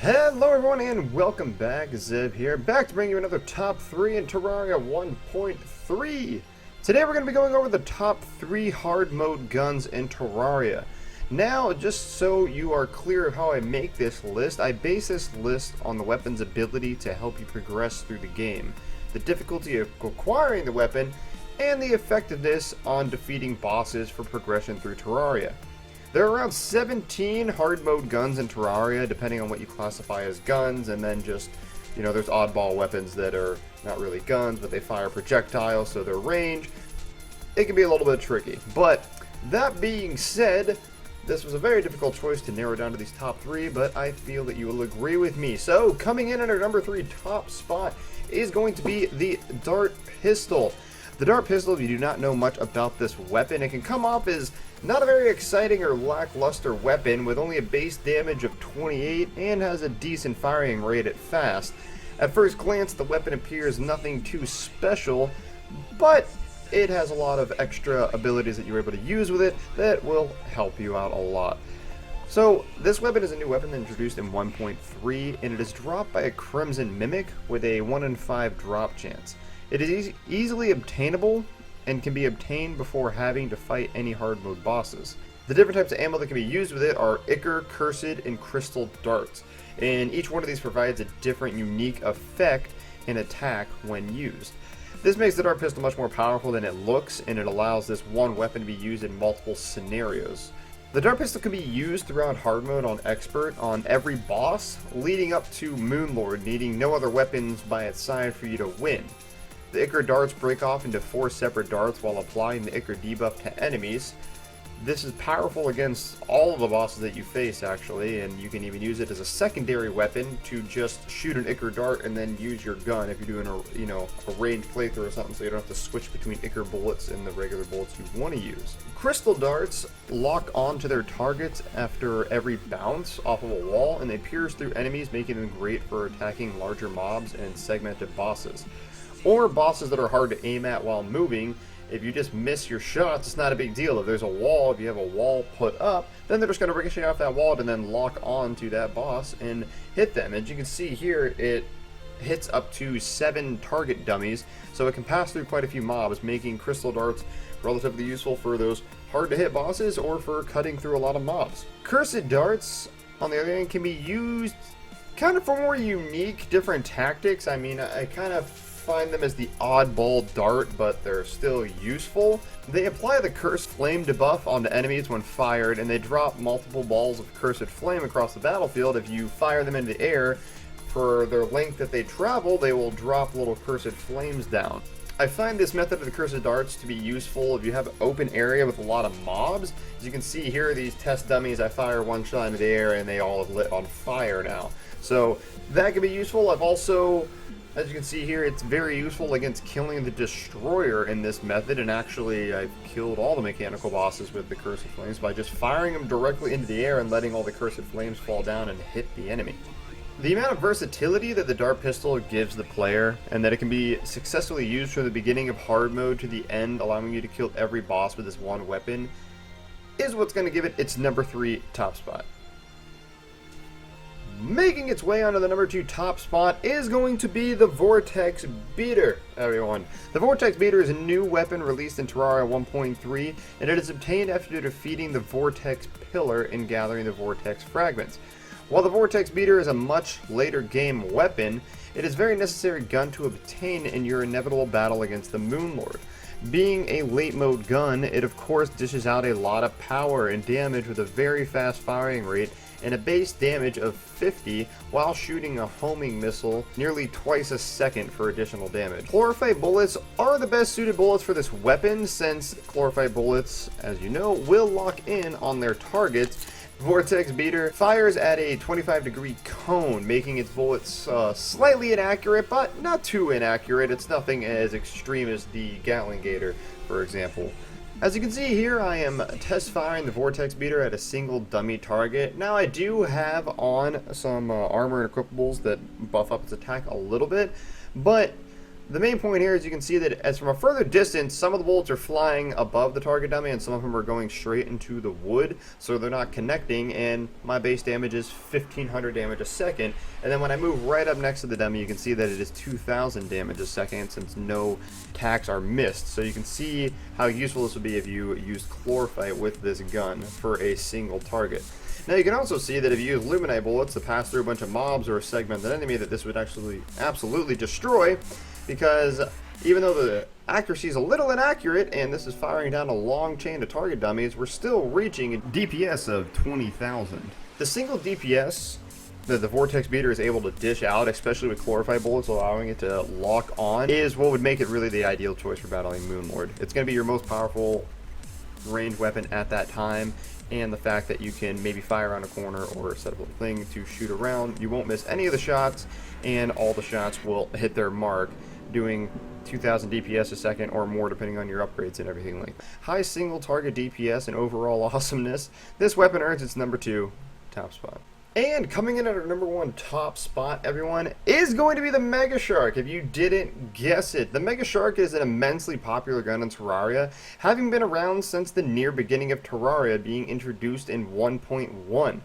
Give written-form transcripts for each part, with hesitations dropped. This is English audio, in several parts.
Hello everyone and welcome back. Zeb here, back to bring you another top 3 in Terraria 1.3. Today we're going to be going over the top 3 hard mode guns in Terraria. Now, just so you are clear of how I make this list, I base this list on the weapon's ability to help you progress through the game, the difficulty of acquiring the weapon, and the effectiveness on defeating bosses for progression through Terraria. There are around 17 hard mode guns in Terraria, depending on what you classify as guns, and then just, there's oddball weapons that are not really guns, but they fire projectiles, so their range, it can be a little bit tricky. But, that being said, this was a very difficult choice to narrow down to these top 3, but I feel that you will agree with me. So, coming in at our number 3 top spot is going to be the Dart Pistol. The Dart Pistol, if you do not know much about this weapon, it can come off as not a very exciting or lackluster weapon with only a base damage of 28 and has a decent firing rate at fast. At first glance, the weapon appears nothing too special, but it has a lot of extra abilities that you're able to use with it that will help you out a lot. So, this weapon is a new weapon introduced in 1.3, and it is dropped by a Crimson Mimic with a 1 in 5 drop chance. It is easily obtainable and can be obtained before having to fight any hard mode bosses. The different types of ammo that can be used with it are Ichor, Cursed, and Crystal Darts, and each one of these provides a different unique effect and attack when used. This makes the Dart Pistol much more powerful than it looks, and it allows this one weapon to be used in multiple scenarios. The Dart Pistol can be used throughout hard mode on Expert on every boss, leading up to Moonlord, needing no other weapons by its side for you to win. The Ichor darts break off into 4 separate darts while applying the Ichor debuff to enemies. This is powerful against all of the bosses that you face, actually, and you can even use it as a secondary weapon to just shoot an Ichor dart and then use your gun if you're doing a ranged playthrough or something, so you don't have to switch between Ichor bullets and the regular bullets you want to use. Crystal darts lock onto their targets after every bounce off of a wall, and they pierce through enemies, making them great for attacking larger mobs and segmented bosses. Or bosses that are hard to aim at while moving. If you just miss your shots, it's not a big deal. If there's a wall, if you have a wall put up, then they're just going to ricochet off that wall and then lock on to that boss and hit them. As you can see here, it hits up to 7 target dummies, so it can pass through quite a few mobs, making crystal darts relatively useful for those hard to hit bosses or for cutting through a lot of mobs. Cursed darts, on the other hand, can be used kind of for more unique, different tactics. I mean, I kind of find them as the oddball dart, but they're still useful. They apply the Cursed Flame debuff onto enemies when fired, and they drop multiple balls of Cursed Flame across the battlefield. If you fire them into the air, for their length that they travel, they will drop little Cursed Flames down. I find this method of the Cursed Darts to be useful if you have an open area with a lot of mobs. As you can see here, these test dummies, I fire one shot into the air and they all have lit on fire now. So that can be useful. I've also, as you can see here, it's very useful against killing the Destroyer in this method, and actually I've killed all the mechanical bosses with the Cursed Flames by just firing them directly into the air and letting all the Cursed Flames fall down and hit the enemy. The amount of versatility that the Dart Pistol gives the player, and that it can be successfully used from the beginning of hard mode to the end, allowing you to kill every boss with this one weapon, is what's going to give it its number 3 top spot. Making its way onto the number 2 top spot is going to be the Vortex Beater, everyone. The Vortex Beater is a new weapon released in Terraria 1.3, and it is obtained after defeating the Vortex Pillar and gathering the Vortex Fragments. While the Vortex Beater is a much later game weapon, it is a very necessary gun to obtain in your inevitable battle against the Moonlord. Being a late mode gun, it of course dishes out a lot of power and damage with a very fast firing rate and a base damage of 50 while shooting a homing missile nearly twice a second for additional damage. Chlorophyte bullets are the best suited bullets for this weapon, since chlorophyte bullets, as you know, will lock in on their targets. Vortex Beater fires at a 25-degree cone, making its bullets slightly inaccurate, but not too inaccurate. It's nothing as extreme as the Gatling Gator, for example. As you can see here, I am test firing the Vortex Beater at a single dummy target. Now, I do have on some armor and equipables that buff up its attack a little bit, but the main point here is you can see that as from a further distance, some of the bullets are flying above the target dummy and some of them are going straight into the wood, so they're not connecting, and my base damage is 1500 damage a second. And then when I move right up next to the dummy, you can see that it is 2000 damage a second since no attacks are missed. So you can see how useful this would be if you used chlorophyte with this gun for a single target. Now you can also see that if you use luminite bullets to pass through a bunch of mobs or segment an enemy, that this would actually absolutely destroy, because even though the accuracy is a little inaccurate and this is firing down a long chain of target dummies, we're still reaching a DPS of 20,000. The single DPS that the Vortex Beater is able to dish out, especially with chlorophyte bullets allowing it to lock on, is what would make it really the ideal choice for battling Moonlord. It's going to be your most powerful ranged weapon at that time, and the fact that you can maybe fire around a corner or set up a thing to shoot around, you won't miss any of the shots, and all the shots will hit their mark, doing 2000 DPS a second or more depending on your upgrades and everything like that. High single target DPS and overall awesomeness, this weapon earns its number 2 top spot. And coming in at our number 1 top spot, everyone, is going to be the Mega Shark, if you didn't guess it. The Mega Shark is an immensely popular gun in Terraria, having been around since the near beginning of Terraria, being introduced in 1.1.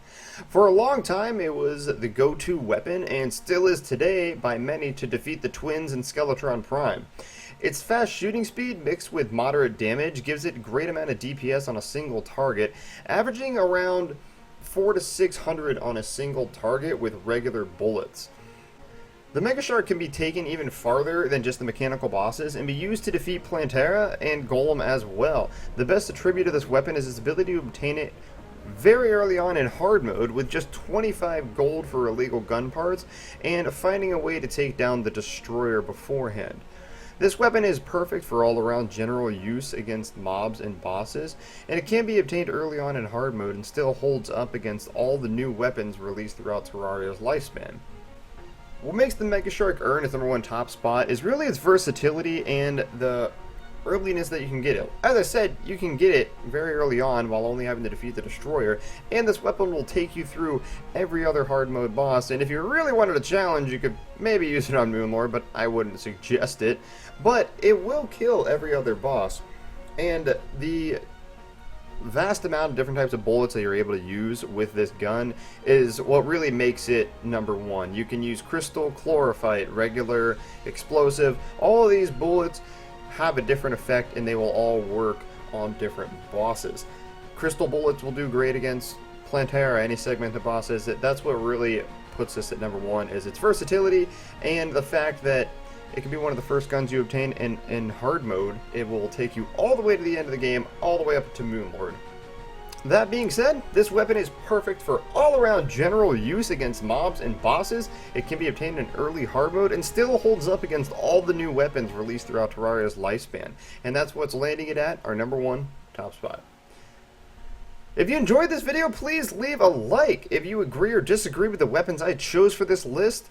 For a long time, it was the go-to weapon, and still is today by many, to defeat the Twins and Skeletron Prime. Its fast shooting speed mixed with moderate damage gives it a great amount of DPS on a single target, averaging around 400 to 600 on a single target with regular bullets. The Mega Shark can be taken even farther than just the mechanical bosses and be used to defeat Plantera and Golem as well. The best attribute of this weapon is its ability to obtain it very early on in hard mode with just 25 gold for illegal gun parts and finding a way to take down the destroyer beforehand. This weapon is perfect for all-around general use against mobs and bosses, and it can be obtained early on in hard mode and still holds up against all the new weapons released throughout Terraria's lifespan. What makes the Mega Shark earn its number 1 top spot is really its versatility and the earliness that you can get it. As I said, you can get it very early on while only having to defeat the destroyer, and this weapon will take you through every other hard mode boss, and if you really wanted a challenge, you could maybe use it on Moonlord, but I wouldn't suggest it. But it will kill every other boss, and the vast amount of different types of bullets that you're able to use with this gun is what really makes it number 1. You can use crystal, chlorophyte, regular, explosive. All of these bullets have a different effect and they will all work on different bosses. Crystal bullets will do great against Plantera, any segmented bosses. That's what really puts this at number 1, is its versatility and the fact that it can be one of the first guns you obtain in hard mode. It will take you all the way to the end of the game, all the way up to Moonlord. That being said, this weapon is perfect for all-around general use against mobs and bosses. It can be obtained in early hard mode and still holds up against all the new weapons released throughout Terraria's lifespan. And that's what's landing it at our number 1 top spot. If you enjoyed this video, please leave a like. If you agree or disagree with the weapons I chose for this list,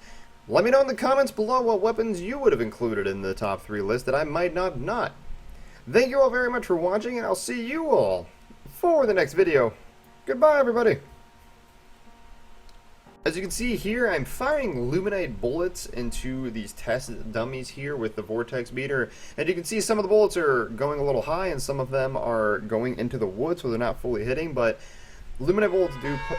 let me know in the comments below what weapons you would have included in the top 3 list that I might not. Thank you all very much for watching, and I'll see you all for the next video. Goodbye, everybody. As you can see here, I'm firing luminite bullets into these test dummies here with the Vortex Beater, and you can see some of the bullets are going a little high and some of them are going into the wood, so they're not fully hitting, but luminite bullets do put